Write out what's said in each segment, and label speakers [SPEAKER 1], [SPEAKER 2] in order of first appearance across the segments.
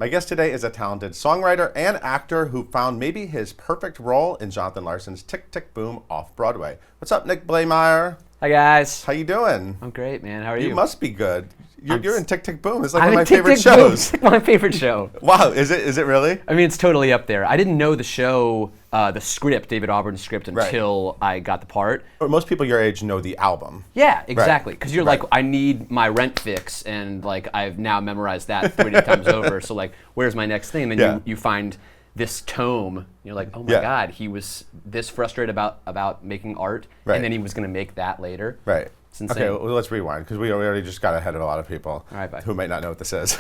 [SPEAKER 1] My guest today is a talented songwriter and actor who found maybe his perfect role in Jonathan Larson's Tick, Tick, Boom off-Broadway. What's up, Nick Blaemire?
[SPEAKER 2] Hi, guys.
[SPEAKER 1] How you doing?
[SPEAKER 2] I'm great, man. How are you?
[SPEAKER 1] You must be good. You're in Tick, Tick, Boom. It's like
[SPEAKER 2] I'm
[SPEAKER 1] one of my
[SPEAKER 2] in Tick,
[SPEAKER 1] favorite
[SPEAKER 2] Tick, Boom.
[SPEAKER 1] shows.
[SPEAKER 2] It's my favorite show.
[SPEAKER 1] Wow, is it really?
[SPEAKER 2] I mean, it's totally up there. I didn't know the show, the script, David Auburn's script,
[SPEAKER 1] Right.
[SPEAKER 2] until I got the part.
[SPEAKER 1] Or most people your age know the album.
[SPEAKER 2] Yeah, exactly. Because you're
[SPEAKER 1] Right.
[SPEAKER 2] like, I need my rent fix, and like I've now memorized that 30 times over. So like, where's my next thing? And then
[SPEAKER 1] Yeah.
[SPEAKER 2] you find this tome. You're like, oh my
[SPEAKER 1] Yeah.
[SPEAKER 2] God, he was this frustrated about making art,
[SPEAKER 1] Right.
[SPEAKER 2] and then he was going to make that later.
[SPEAKER 1] Right.
[SPEAKER 2] It's insane.
[SPEAKER 1] Okay, well, let's rewind because we already just got ahead of a lot of people
[SPEAKER 2] All right, bye.
[SPEAKER 1] who might not know what this is.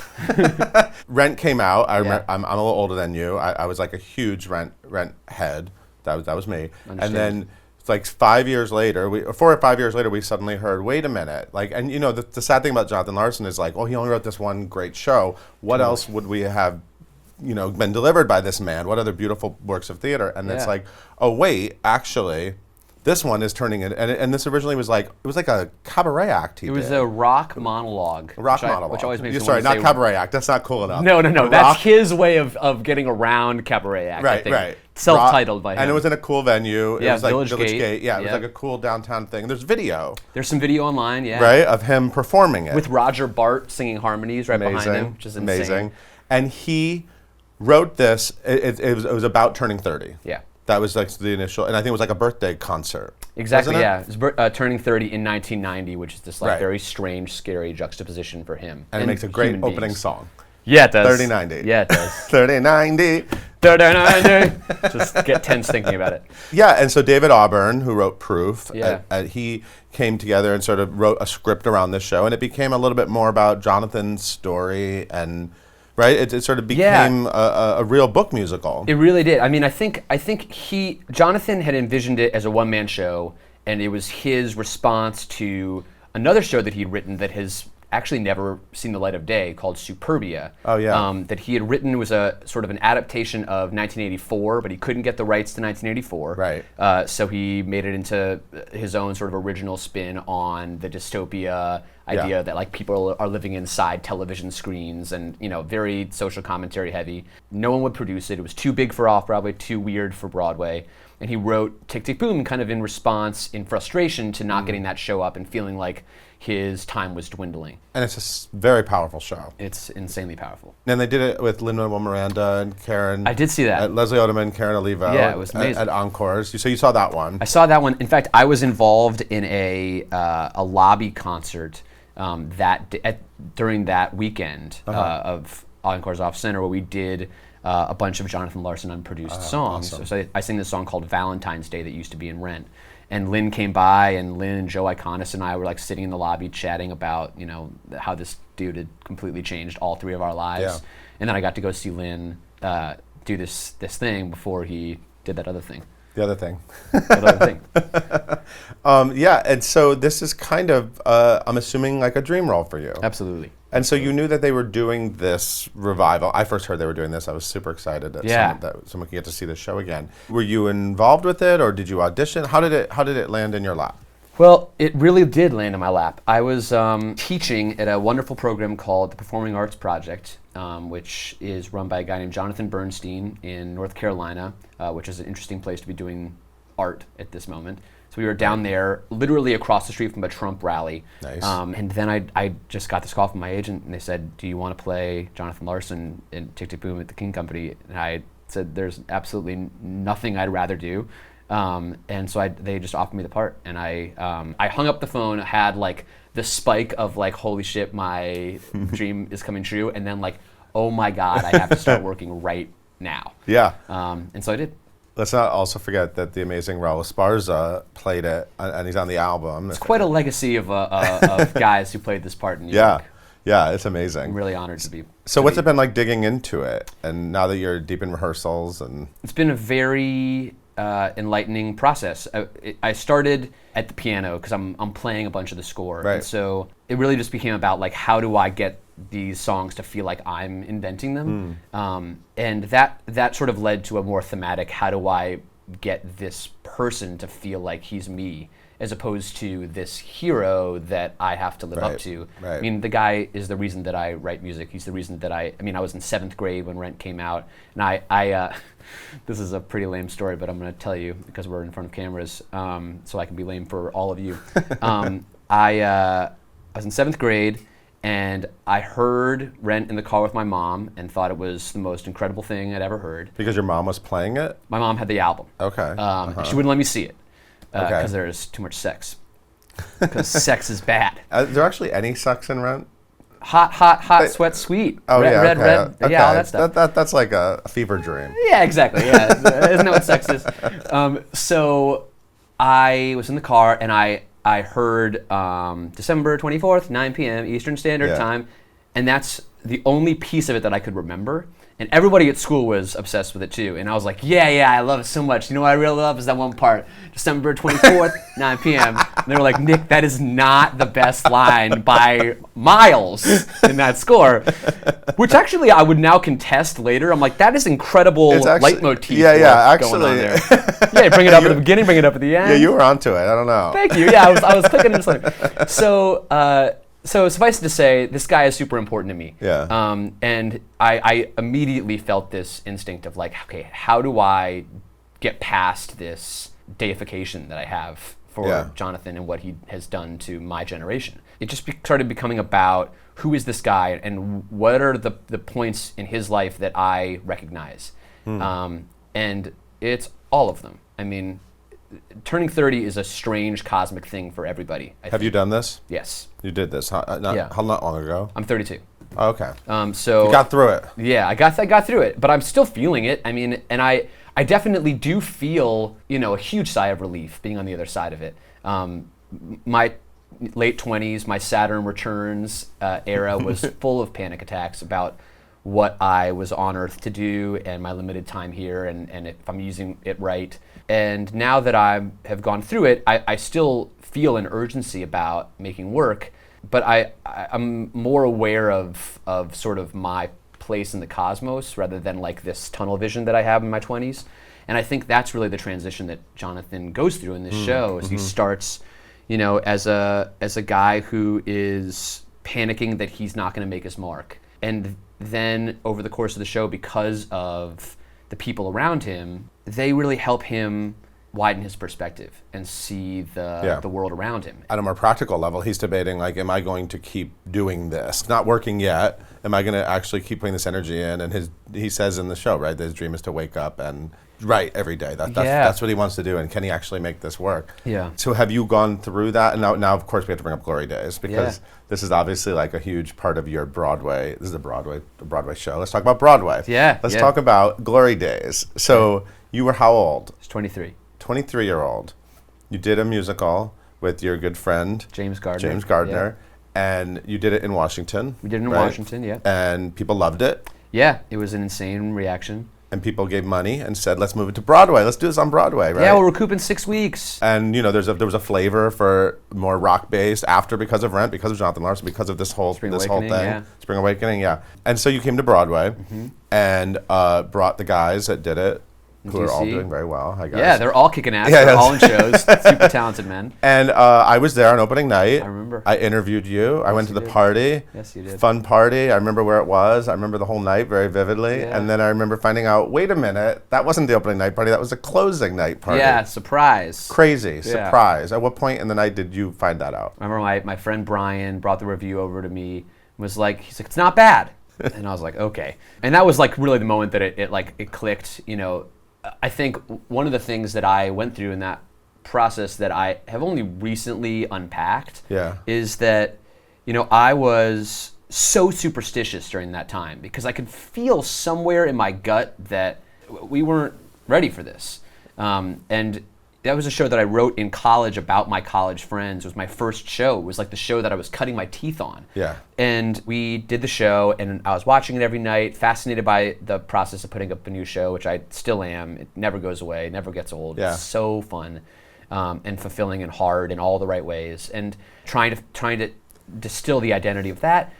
[SPEAKER 1] Rent came out.
[SPEAKER 2] Yeah.
[SPEAKER 1] I'm a little older than you. I was like a huge Rent head. That was me. And
[SPEAKER 2] Understand.
[SPEAKER 1] then it's like 5 years later, 4 or 5 years later, we suddenly heard, wait a minute. Like, and you know, the sad thing about Jonathan Larson is like, oh, he only wrote this one great show. What else would we have, been delivered by this man? What other beautiful works of theater? And it's
[SPEAKER 2] Yeah.
[SPEAKER 1] like, oh wait, actually, this one is turning it. And this originally was like, it was like a cabaret act.
[SPEAKER 2] It was a rock monologue.
[SPEAKER 1] rock
[SPEAKER 2] which
[SPEAKER 1] monologue.
[SPEAKER 2] Which always makes me
[SPEAKER 1] Sorry,
[SPEAKER 2] want to
[SPEAKER 1] not
[SPEAKER 2] say,
[SPEAKER 1] cabaret act. That's not cool enough.
[SPEAKER 2] No.
[SPEAKER 1] A
[SPEAKER 2] That's
[SPEAKER 1] rock-
[SPEAKER 2] his way of getting around cabaret act. I
[SPEAKER 1] Right,
[SPEAKER 2] think.
[SPEAKER 1] right.
[SPEAKER 2] Self-titled by him.
[SPEAKER 1] And it was in a cool venue. It
[SPEAKER 2] Yeah,
[SPEAKER 1] was like
[SPEAKER 2] Village Gate.
[SPEAKER 1] Yeah, it was
[SPEAKER 2] Yeah.
[SPEAKER 1] like a cool downtown thing. There's video,
[SPEAKER 2] There's some video online, yeah.
[SPEAKER 1] right, of him performing it.
[SPEAKER 2] With Roger Bart singing harmonies right behind him, which is insane.
[SPEAKER 1] Amazing. And he wrote this. It was about turning 30.
[SPEAKER 2] Yeah.
[SPEAKER 1] That was like the initial, and I think it was like a birthday concert.
[SPEAKER 2] Exactly,
[SPEAKER 1] wasn't it?
[SPEAKER 2] yeah. It was turning 30 in 1990, which is this like
[SPEAKER 1] Right.
[SPEAKER 2] very strange, scary juxtaposition for him.
[SPEAKER 1] And it makes a great
[SPEAKER 2] human
[SPEAKER 1] opening
[SPEAKER 2] beings.
[SPEAKER 1] song.
[SPEAKER 2] Yeah, it does.
[SPEAKER 1] 3090.
[SPEAKER 2] Yeah, it does.
[SPEAKER 1] 3090.
[SPEAKER 2] 3090. Just get tense thinking about it.
[SPEAKER 1] Yeah, and so David Auburn, who wrote Proof,
[SPEAKER 2] Yeah.
[SPEAKER 1] he came together and sort of wrote a script around this show, and it became a little bit more about Jonathan's story, and right, it sort of became a real book musical.
[SPEAKER 2] It really did. I mean, I think Jonathan had envisioned it as a one-man show, and it was his response to another show that he'd written that has actually never seen the light of day called Superbia.
[SPEAKER 1] Oh, yeah.
[SPEAKER 2] That he had written was a sort of an adaptation of 1984, but he couldn't get the rights to 1984.
[SPEAKER 1] Right.
[SPEAKER 2] So he made it into his own sort of original spin on the dystopia idea
[SPEAKER 1] Yeah.
[SPEAKER 2] that like people are living inside television screens and very social commentary heavy. No one would produce it. It was too big for off-Broadway, too weird for Broadway. And he wrote Tick, Tick, Boom kind of in response, in frustration to not getting that show up and feeling like his time was dwindling.
[SPEAKER 1] And it's a very powerful show.
[SPEAKER 2] It's insanely powerful.
[SPEAKER 1] And they did it with Lin-Manuel Miranda and Karen.
[SPEAKER 2] I did see that.
[SPEAKER 1] Leslie Odom and Karen Olivo.
[SPEAKER 2] Yeah, it was amazing.
[SPEAKER 1] At Encores. So you saw that one.
[SPEAKER 2] I saw that one. In fact, I was involved in a lobby concert during that weekend of Encores Off Center, where we did a bunch of Jonathan Larson unproduced songs.
[SPEAKER 1] awesome.
[SPEAKER 2] So I sang this song called Valentine's Day that used to be in Rent. And Lynn came by, and Lynn and Joe Iconis and I were like sitting in the lobby chatting about how this dude had completely changed all three of our lives.
[SPEAKER 1] Yeah.
[SPEAKER 2] And then I got to go see Lynn do this thing before he did that other thing.
[SPEAKER 1] The other thing.
[SPEAKER 2] That other thing.
[SPEAKER 1] Yeah, and so this is kind of, I'm assuming, like a dream role for you.
[SPEAKER 2] Absolutely.
[SPEAKER 1] And so you knew that they were doing this revival. I first heard they were doing this. I was super excited that, someone could get to see the show again. Were you involved with it, or did you audition? How did it land in your lap?
[SPEAKER 2] Well, it really did land in my lap. I was teaching at a wonderful program called the Performing Arts Project, which is run by a guy named Jonathan Bernstein in North Carolina, which is an interesting place to be doing art at this moment. So we were down there, literally across the street from a Trump rally.
[SPEAKER 1] Nice.
[SPEAKER 2] And then I just got this call from my agent, and they said, "Do you want to play Jonathan Larson in Tick, Tick, Boom at the King Company?" And I said, "There's absolutely nothing I'd rather do." And so they just offered me the part, and I hung up the phone, had like the spike of like, holy shit, my dream is coming true, and then like, oh my God, I have to start working right now.
[SPEAKER 1] Yeah.
[SPEAKER 2] And so I did.
[SPEAKER 1] Let's not also forget that the amazing Raul Esparza played it, and he's on the album.
[SPEAKER 2] It's quite a legacy of guys who played this part in New
[SPEAKER 1] Yeah.
[SPEAKER 2] York.
[SPEAKER 1] Yeah, it's amazing.
[SPEAKER 2] I'm really honored to be.
[SPEAKER 1] So what's it been like digging into it? And now that you're deep in rehearsals and...
[SPEAKER 2] It's been a very enlightening process. I started at the piano because I'm playing a bunch of the score.
[SPEAKER 1] Right.
[SPEAKER 2] And so it really just became about like, how do I get these songs to feel like I'm inventing them? And that sort of led to a more thematic, how do I get this person to feel like he's me? as opposed to this hero that I have to live up
[SPEAKER 1] Right,
[SPEAKER 2] to.
[SPEAKER 1] right.
[SPEAKER 2] I mean, the guy is the reason that I write music. He's the reason that I was in 7th grade when Rent came out, and I this is a pretty lame story, but I'm going to tell you because we're in front of cameras, so I can be lame for all of you. I was in 7th grade, and I heard Rent in the car with my mom and thought it was the most incredible thing I'd ever heard.
[SPEAKER 1] Because your mom was playing it?
[SPEAKER 2] My mom had the album.
[SPEAKER 1] Okay.
[SPEAKER 2] And she wouldn't let me see it because
[SPEAKER 1] Okay.
[SPEAKER 2] there's too much sex. Because sex is bad.
[SPEAKER 1] Is there actually any sex in Rent?
[SPEAKER 2] Hot, sweat, sweet.
[SPEAKER 1] Oh,
[SPEAKER 2] red,
[SPEAKER 1] yeah,
[SPEAKER 2] red,
[SPEAKER 1] okay.
[SPEAKER 2] red.
[SPEAKER 1] Okay.
[SPEAKER 2] Yeah, all that stuff.
[SPEAKER 1] That's like a fever dream.
[SPEAKER 2] Yeah, exactly. Yeah, isn't that what sex is? So I was in the car and I heard December 24th, 9 p.m. Eastern Standard Time, and that's the only piece of it that I could remember. And everybody at school was obsessed with it too. And I was like, yeah, I love it so much. You know what I really love is that one part, December 24th, 9 p.m. And they were like, Nick, that is not the best line by miles in that score. Which actually I would now contest later. I'm like, that is incredible leitmotif going on there. Yeah, bring it up at the beginning, bring it up at the end.
[SPEAKER 1] Yeah, you were onto it. I don't know.
[SPEAKER 2] Thank you. Yeah, I was clicking and just like, so suffice it to say, this guy is super important to me.
[SPEAKER 1] Yeah.
[SPEAKER 2] And I immediately felt this instinct of like, okay, how do I get past this deification that I have for Jonathan and what he has done to my generation? It just started becoming about who is this guy and what are the points in his life that I recognize. And it's all of them. I mean, turning 30 is a strange cosmic thing for everybody.
[SPEAKER 1] Have you done this?
[SPEAKER 2] Yes.
[SPEAKER 1] You did this, huh?
[SPEAKER 2] Yeah.
[SPEAKER 1] How long ago?
[SPEAKER 2] I'm 32.
[SPEAKER 1] Oh, okay.
[SPEAKER 2] So
[SPEAKER 1] you got through it.
[SPEAKER 2] Yeah, I got through it, but I'm still feeling it. I mean, and I definitely do feel, a huge sigh of relief being on the other side of it. My late 20s, my Saturn Returns era was full of panic attacks about what I was on Earth to do and my limited time here and if I'm using it right. And now that I have gone through it, I still feel an urgency about making work, but I'm more aware of sort of my place in the cosmos rather than like this tunnel vision that I have in my 20s. And I think that's really the transition that Jonathan goes through in this show as he starts, as a guy who is panicking that he's not going to make his mark. And then over the course of the show, because of the people around him, they really help him widen his perspective and see the world around him.
[SPEAKER 1] At a more practical level, he's debating, like, am I going to keep doing this? It's not working yet. Am I going to actually keep putting this energy in? And he says in the show, right, that his dream is to wake up and write every day. That's what he wants to do. And can he actually make this work?
[SPEAKER 2] Yeah.
[SPEAKER 1] So have you gone through that? And now of course, we have to bring up Glory Days because this is obviously like a huge part of your Broadway. This is a Broadway show. Let's talk about Broadway.
[SPEAKER 2] Yeah.
[SPEAKER 1] Let's talk about Glory Days. So you were how old?
[SPEAKER 2] He's 23.
[SPEAKER 1] 23-year-old. You did a musical with your good friend
[SPEAKER 2] James Gardner.
[SPEAKER 1] Yeah. And you did it in Washington.
[SPEAKER 2] We did it in Washington, yeah.
[SPEAKER 1] And people loved it.
[SPEAKER 2] Yeah, it was an insane reaction.
[SPEAKER 1] And people gave money and said, let's move it to Broadway. Let's do this on Broadway, right?
[SPEAKER 2] Yeah, we'll recoup in 6 weeks.
[SPEAKER 1] And, there was a flavor for more rock-based after because of Rent, because of Jonathan Larson, because of this whole thing.
[SPEAKER 2] Yeah.
[SPEAKER 1] Spring Awakening, yeah. And so you came to Broadway and brought the guys that did it, who are all doing very well, I guess.
[SPEAKER 2] Yeah, they're all kicking ass. They're all in shows. Super talented men.
[SPEAKER 1] And I was there on opening night.
[SPEAKER 2] I remember.
[SPEAKER 1] I interviewed you. I went to the party.
[SPEAKER 2] Yes, you did.
[SPEAKER 1] Fun party. I remember where it was. I remember the whole night very vividly.
[SPEAKER 2] Yeah.
[SPEAKER 1] And then I remember finding out, wait a minute, that wasn't the opening night party. That was the closing night party.
[SPEAKER 2] Yeah, surprise.
[SPEAKER 1] Crazy. Surprise. At what point in the night did you find that out?
[SPEAKER 2] I remember my friend Brian brought the review over to me and he's like, it's not bad. And I was like, okay. And that was like really the moment that it clicked, I think one of the things that I went through in that process that I have only recently unpacked is that, I was so superstitious during that time because I could feel somewhere in my gut that we weren't ready for this. And that was a show that I wrote in college about my college friends. It was my first show. It was like the show that I was cutting my teeth on.
[SPEAKER 1] Yeah.
[SPEAKER 2] And we did the show, and I was watching it every night, fascinated by the process of putting up a new show, which I still am. It never goes away, never gets old.
[SPEAKER 1] Yeah.
[SPEAKER 2] It's so fun and fulfilling and hard in all the right ways. And trying to distill the identity of that.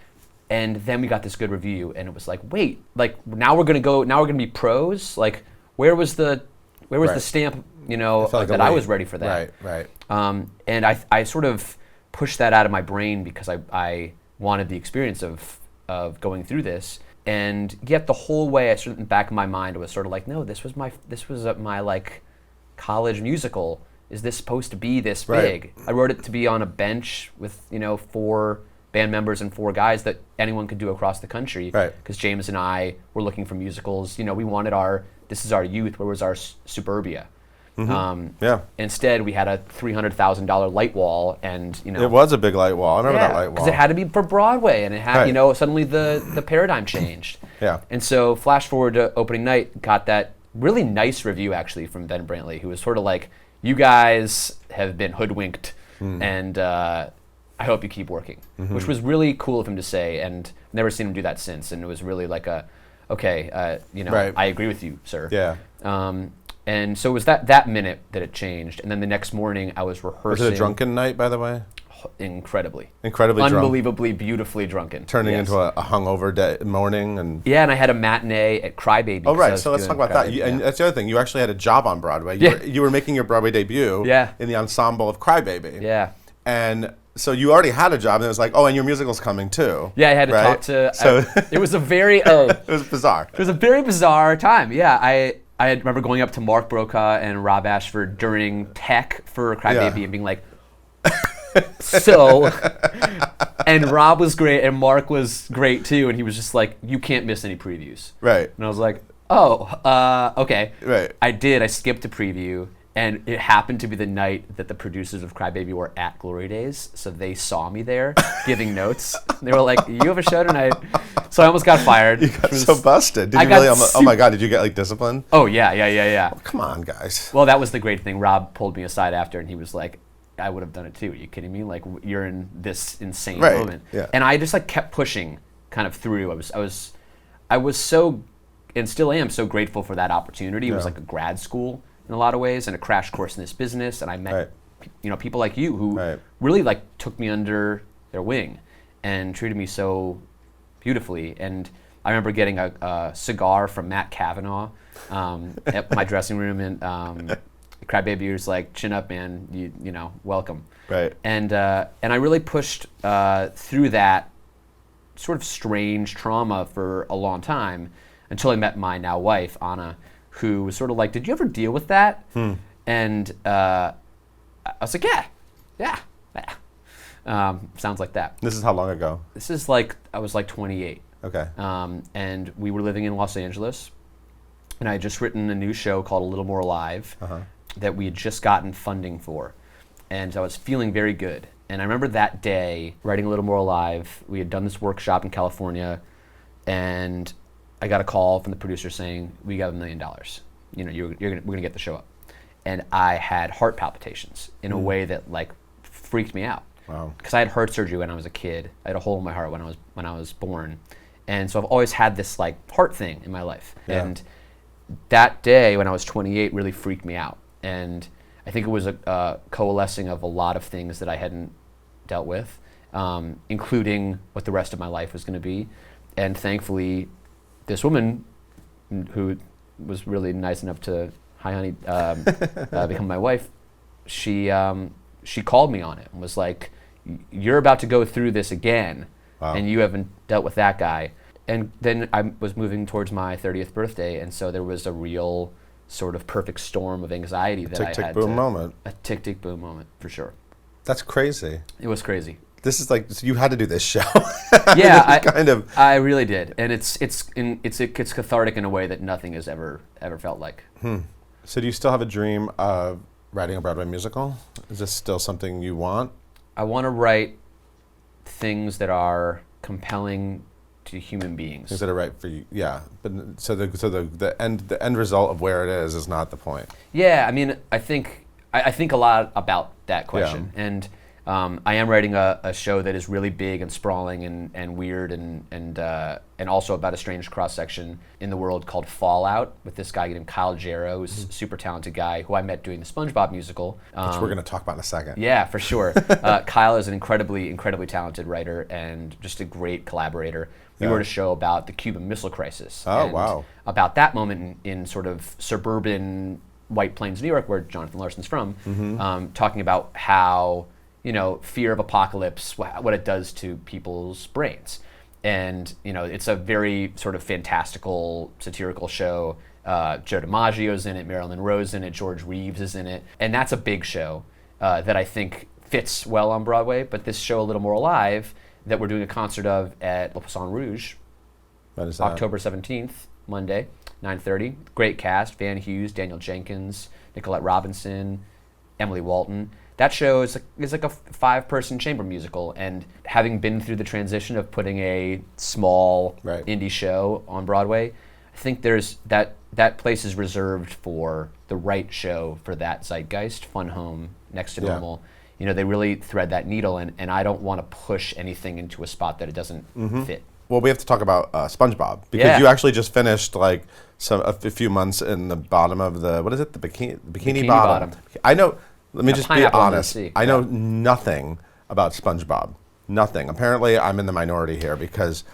[SPEAKER 2] And then we got this good review, and it was like, wait, like now we're gonna be pros. Like, where was the Where was
[SPEAKER 1] Right.
[SPEAKER 2] the stamp, you know,
[SPEAKER 1] It felt like
[SPEAKER 2] that
[SPEAKER 1] a
[SPEAKER 2] I
[SPEAKER 1] weight.
[SPEAKER 2] was ready for that?
[SPEAKER 1] Right.
[SPEAKER 2] And I sort of pushed that out of my brain because I wanted the experience of going through this. And yet the whole way, I sort of in the back of my mind was sort of like, no, this was my like college musical. Is this supposed to be this
[SPEAKER 1] Right.
[SPEAKER 2] big? I wrote it to be on a bench with 4 band members and 4 guys that anyone could do across the country.
[SPEAKER 1] Right.
[SPEAKER 2] Because James and I were looking for musicals. We wanted this is our youth. Where was our suburbia?
[SPEAKER 1] Yeah.
[SPEAKER 2] Instead, we had a $300,000 light wall, and
[SPEAKER 1] It was a big light wall. I remember that light wall.
[SPEAKER 2] because it had to be for Broadway, and it had
[SPEAKER 1] Right.
[SPEAKER 2] suddenly the paradigm changed.
[SPEAKER 1] Yeah.
[SPEAKER 2] And so flash forward to opening night, got that really nice review actually from Ben Brantley, who was sort of like, "You guys have been hoodwinked, and I hope you keep working," which was really cool of him to say, and never seen him do that since. And it was really like okay,
[SPEAKER 1] Right.
[SPEAKER 2] I agree with you, sir.
[SPEAKER 1] Yeah.
[SPEAKER 2] And so it was that minute that it changed, and then the next morning I was rehearsing.
[SPEAKER 1] Was it a drunken night, by the way?
[SPEAKER 2] Incredibly
[SPEAKER 1] Drunk.
[SPEAKER 2] unbelievably beautifully drunken,
[SPEAKER 1] Turning
[SPEAKER 2] Yes.
[SPEAKER 1] into a hungover morning and.
[SPEAKER 2] Yeah, and I had a matinee at Crybaby.
[SPEAKER 1] Oh
[SPEAKER 2] 'cause I
[SPEAKER 1] right,
[SPEAKER 2] was
[SPEAKER 1] so let's talk
[SPEAKER 2] doing
[SPEAKER 1] about that.
[SPEAKER 2] Crybaby,
[SPEAKER 1] And
[SPEAKER 2] yeah.
[SPEAKER 1] that's the other thing. You actually had a job on Broadway.
[SPEAKER 2] Yeah.
[SPEAKER 1] You were making your Broadway debut.
[SPEAKER 2] Yeah.
[SPEAKER 1] In the ensemble of Crybaby.
[SPEAKER 2] Yeah.
[SPEAKER 1] And so you already had a job, and it was like, oh, and your musical's coming too.
[SPEAKER 2] Yeah, I had to
[SPEAKER 1] right?
[SPEAKER 2] talk to.
[SPEAKER 1] So
[SPEAKER 2] It was a very.
[SPEAKER 1] it was bizarre.
[SPEAKER 2] It was a very bizarre time. Yeah, I remember going up to Mark Brokaw and Rob Ashford during tech for Crybaby
[SPEAKER 1] Yeah.
[SPEAKER 2] and being like, so, and Rob was great and Mark was great too, and he was just like, you can't miss any previews.
[SPEAKER 1] Right.
[SPEAKER 2] And I was like, oh, okay.
[SPEAKER 1] Right.
[SPEAKER 2] I did. I skipped a preview, and it happened to be the night that the producers of Crybaby were at Glory Days, so they saw me there giving notes. They were like, "You have a show tonight," so I almost got fired.
[SPEAKER 1] You got so busted. Did
[SPEAKER 2] I
[SPEAKER 1] you
[SPEAKER 2] got
[SPEAKER 1] really? Oh my God! Did you get like disciplined?
[SPEAKER 2] Oh yeah.
[SPEAKER 1] Come on, guys.
[SPEAKER 2] Well, that was the great thing. Rob pulled me aside after, and he was like, "I would have done it too. Are you kidding me? Like, you're in this insane
[SPEAKER 1] Right,
[SPEAKER 2] moment."
[SPEAKER 1] yeah.
[SPEAKER 2] And I just like kept pushing, kind of through. I was so, and still am so grateful for that opportunity. It was
[SPEAKER 1] Yeah.
[SPEAKER 2] like a grad school in a lot of ways, and a crash course in this business. And I met,
[SPEAKER 1] Right.
[SPEAKER 2] people like you who
[SPEAKER 1] Right.
[SPEAKER 2] really like took me under their wing and treated me so beautifully. And I remember getting a cigar from Matt Kavanaugh at my dressing room, and Crybaby was like, "Chin up, man. You know, welcome."
[SPEAKER 1] Right.
[SPEAKER 2] And I really pushed through that sort of strange trauma for a long time until I met my now wife, Anna, who was sort of like, "Did you ever deal with that?" And I was like, yeah. Sounds like that.
[SPEAKER 1] This is how long ago?
[SPEAKER 2] This is like, I was like 28.
[SPEAKER 1] Okay.
[SPEAKER 2] And we were living in Los Angeles, and I had just written a new show called A Little More Alive that we had just gotten funding for. And I was feeling very good. And I remember that day, writing A Little More Alive, we had done this workshop in California, and I got a call from the producer saying, "We got $1 million. You know, we're gonna get the show up." And I had heart palpitations in a way that like freaked me out.
[SPEAKER 1] Wow.
[SPEAKER 2] Because I had heart surgery when I was a kid. I had a hole in my heart when I was born, and so I've always had this like heart thing in my life.
[SPEAKER 1] Yeah.
[SPEAKER 2] And that day when I was 28 really freaked me out. And I think it was a coalescing of a lot of things that I hadn't dealt with, including what the rest of my life was going to be. And thankfully, this woman who was really nice enough to, hi honey, become my wife, she called me on it and was like, "You're about to go through this again,
[SPEAKER 1] Wow.
[SPEAKER 2] and you haven't dealt with that guy." And then I was moving towards my 30th birthday, and so there was a real sort of perfect storm of anxiety that I
[SPEAKER 1] Tick, tick,
[SPEAKER 2] had
[SPEAKER 1] boom moment.
[SPEAKER 2] A tick, tick, boom moment, for sure.
[SPEAKER 1] That's crazy.
[SPEAKER 2] It was crazy.
[SPEAKER 1] This is like, so you had to do this show.
[SPEAKER 2] Yeah,
[SPEAKER 1] I
[SPEAKER 2] I really did, and it's cathartic in a way that nothing has ever felt like.
[SPEAKER 1] So do you still have a dream of writing a Broadway musical? Is this still something you want?
[SPEAKER 2] I want to write things that are compelling to human beings.
[SPEAKER 1] Things that are right for you, yeah. But so the end result of where it is not the point.
[SPEAKER 2] Yeah, I mean, I think a lot about that question, and I am writing a show that is really big and sprawling and weird and also about a strange cross section in the world called Fallout, with this guy named Kyle Jarrow, who's a super talented guy who I met doing the Spongebob musical.
[SPEAKER 1] Which we're going to talk about in a second.
[SPEAKER 2] Yeah, for sure. Kyle is an incredibly talented writer and just a great collaborator. We wrote a show about the Cuban Missile Crisis.
[SPEAKER 1] Oh,
[SPEAKER 2] and
[SPEAKER 1] wow.
[SPEAKER 2] about that moment in sort of suburban White Plains, New York, where Jonathan Larson's from, talking about how, fear of apocalypse, what it does to people's brains. And, it's a very sort of fantastical, satirical show. Joe DiMaggio's in it, Marilyn Monroe's in it, George Reeves is in it. And that's a big show that I think fits well on Broadway. But this show, A Little More Alive, that we're doing a concert of at Le Poisson Rouge, October 17th, Monday, 9:30. Great cast: Van Hughes, Daniel Jenkins, Nicolette Robinson, Emily Walton. That show is like a 5-person chamber musical, and having been through the transition of putting a small indie show on Broadway, I think there's that place is reserved for the right show for that zeitgeist. Fun Home, Next to Normal. They really thread that needle, and I don't want to push anything into a spot that it doesn't fit.
[SPEAKER 1] Well, we have to talk about SpongeBob, because you actually just finished like a few months in the bottom of the bikini bottom. I know. Let me just be honest. I know nothing about SpongeBob. Nothing. Apparently, I'm in the minority here because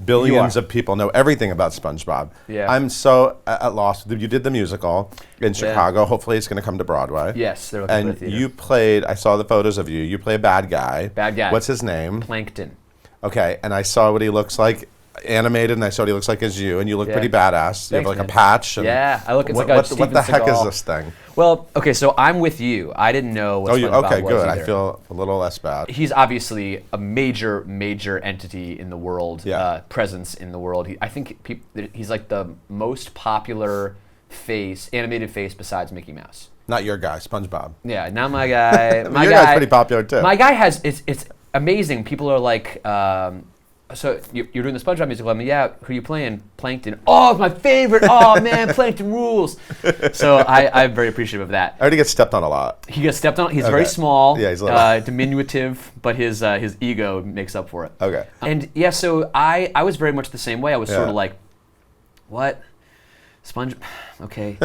[SPEAKER 1] billions of people know everything about SpongeBob. Yeah. I'm so at loss. You did the musical in Chicago. Hopefully, it's going to come to Broadway.
[SPEAKER 2] Yes, they're looking for a theater.
[SPEAKER 1] And you played. I saw the photos of you. You play a bad guy.
[SPEAKER 2] Bad guy.
[SPEAKER 1] What's his name?
[SPEAKER 2] Plankton.
[SPEAKER 1] Okay, and I saw what he looks like animated, and I saw what he looks like as you, and you look pretty badass. You have like a patch. And
[SPEAKER 2] I look. It's like a
[SPEAKER 1] what the heck is this thing?
[SPEAKER 2] Well, okay, so I'm with you. I didn't know what SpongeBob
[SPEAKER 1] okay,
[SPEAKER 2] was
[SPEAKER 1] good.
[SPEAKER 2] either.
[SPEAKER 1] I feel a little less bad.
[SPEAKER 2] He's obviously a major entity in the world, presence in the world. I think he's like the most popular animated face besides Mickey Mouse.
[SPEAKER 1] Not your guy, SpongeBob.
[SPEAKER 2] Yeah, not my guy.
[SPEAKER 1] Your guy's pretty popular too.
[SPEAKER 2] My guy it's amazing. People are like, so you're doing the SpongeBob musical. I mean, yeah, who are you playing? Plankton. Oh, it's my favorite. Oh, man, Plankton rules. So I'm very appreciative of that.
[SPEAKER 1] I heard he gets stepped on a lot.
[SPEAKER 2] He gets stepped on. He's very small.
[SPEAKER 1] Yeah, he's little.
[SPEAKER 2] Diminutive, but his ego makes up for it.
[SPEAKER 1] Okay.
[SPEAKER 2] And yeah, so I was very much the same way. I was sort of like, what? Okay.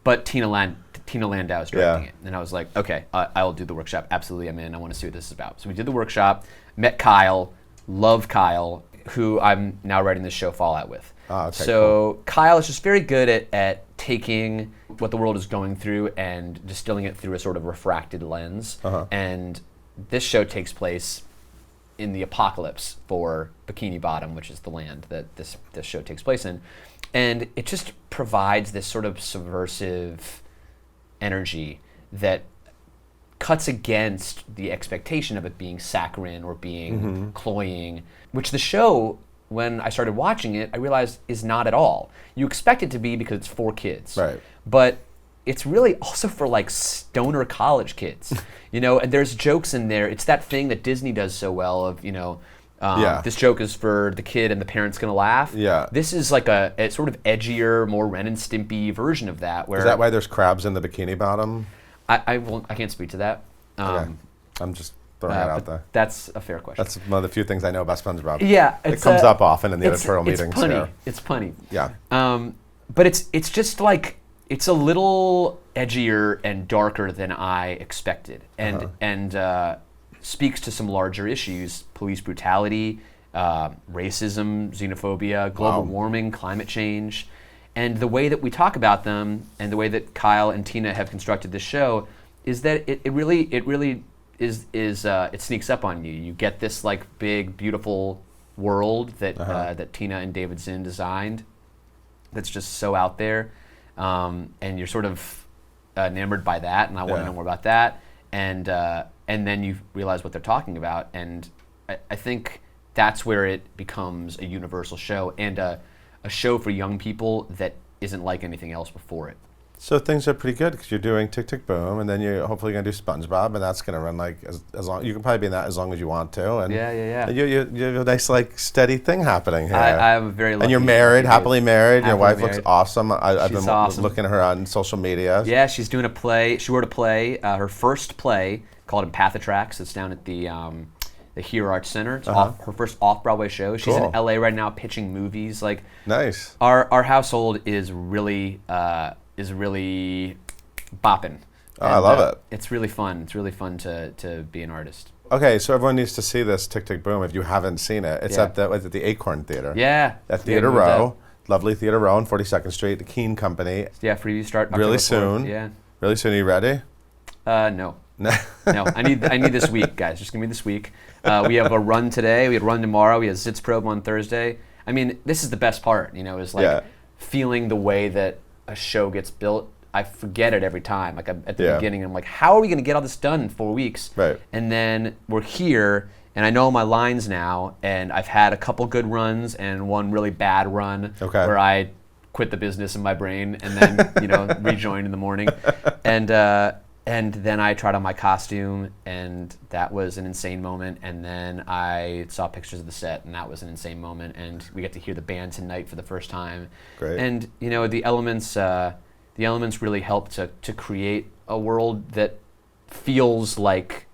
[SPEAKER 2] But Tina Landau is directing it. And I was like, okay, I will do the workshop. Absolutely, I'm in. I want to see what this is about. So we did the workshop, met Kyle, love Kyle, who I'm now writing this show Fallout with.
[SPEAKER 1] Okay,
[SPEAKER 2] so Kyle is just very good at taking what the world is going through and distilling it through a sort of refracted lens. And this show takes place in the apocalypse for Bikini Bottom, which is the land that this show takes place in. And it just provides this sort of subversive energy that cuts against the expectation of it being saccharine or being cloying, which the show, when I started watching it, I realized is not at all. You expect it to be because it's for kids.
[SPEAKER 1] Right.
[SPEAKER 2] But it's really also for like stoner college kids, and there's jokes in there. It's that thing that Disney does so well of, this joke is for the kid and the parent's gonna laugh. Yeah. This is like a sort of edgier, more Ren and Stimpy version of that. Where
[SPEAKER 1] is that why there's crabs in the Bikini Bottom?
[SPEAKER 2] I can't speak to that.
[SPEAKER 1] Okay. I'm just throwing it out there.
[SPEAKER 2] That's a fair question.
[SPEAKER 1] That's one of the few things I know about SpongeBob.
[SPEAKER 2] Yeah.
[SPEAKER 1] It comes up often in the editorial meetings.
[SPEAKER 2] It's punny.
[SPEAKER 1] Yeah.
[SPEAKER 2] But it's just like, it's a little edgier and darker than I expected, and speaks to some larger issues: police brutality, racism, xenophobia, global warming, climate change. And the way that we talk about them, and the way that Kyle and Tina have constructed this show, is that it really is it sneaks up on you. You get this like big, beautiful world that Tina and David Zinn designed, that's just so out there, and you're sort of enamored by that, and I want to know more about that, and then you realize what they're talking about, and I think that's where it becomes a universal show and a show for young people that isn't like anything else before it.
[SPEAKER 1] So things are pretty good because you're doing Tick Tick Boom, and then you're hopefully going to do SpongeBob, and that's going to run like as long. You can probably be in that as long as you want to. And
[SPEAKER 2] yeah.
[SPEAKER 1] You have a nice like steady thing happening here.
[SPEAKER 2] I'm very lucky.
[SPEAKER 1] And you're married, happily married. Your wife
[SPEAKER 2] married.
[SPEAKER 1] looks awesome. I've been
[SPEAKER 2] awesome.
[SPEAKER 1] looking at her on social media.
[SPEAKER 2] Yeah, she's doing a play. She wrote a play, her first play called Empathotrax. It's down at the Here Arts Center. It's her first off-Broadway show. She's in LA right now pitching movies. Like,
[SPEAKER 1] nice.
[SPEAKER 2] Our household is really bopping.
[SPEAKER 1] Oh, I love it.
[SPEAKER 2] It's really fun. It's really fun to be an artist.
[SPEAKER 1] Okay, so everyone needs to see this Tick Tick Boom if you haven't seen it. It's at the Acorn Theater.
[SPEAKER 2] Yeah.
[SPEAKER 1] At Theater Row. lovely Theater Row on 42nd Street, the Keen Company.
[SPEAKER 2] Yeah, previews start October
[SPEAKER 1] Really
[SPEAKER 2] 4th.
[SPEAKER 1] soon.
[SPEAKER 2] Yeah.
[SPEAKER 1] Really soon. Are you ready?
[SPEAKER 2] No. No, I need this week, guys. Just give me this week. We have a run today. We have a run tomorrow. We have Sitzprobe on Thursday. I mean, this is the best part, is like feeling the way that a show gets built. I forget it every time. Like at the beginning, I'm like, how are we going to get all this done in 4 weeks?
[SPEAKER 1] Right.
[SPEAKER 2] And then we're here, and I know my lines now, and I've had a couple good runs and one really bad run where I quit the business in my brain and then rejoined in the morning. And then I tried on my costume, and that was an insane moment. And then I saw pictures of the set, and that was an insane moment. And we get to hear the band tonight for the first time.
[SPEAKER 1] Great.
[SPEAKER 2] And the elements really help to create a world that feels like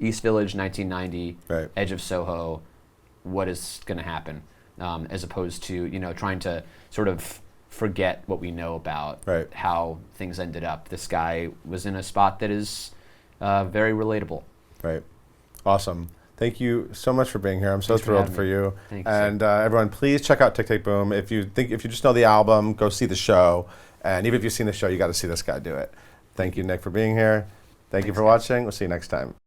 [SPEAKER 2] East Village, 1990, Edge of Soho. What is going to happen, as opposed to trying to sort of forget what we know about how things ended up. This guy was in a spot that is very relatable.
[SPEAKER 1] Right. Awesome. Thank you so much for being here. I'm so thrilled for you.
[SPEAKER 2] Thanks.
[SPEAKER 1] And everyone, please check out Tick Tick Boom. If you just know the album, go see the show. And even if you've seen the show, you got to see this guy do it. Thank you, Nick, for being here. Thanks, you for watching. We'll see you next time.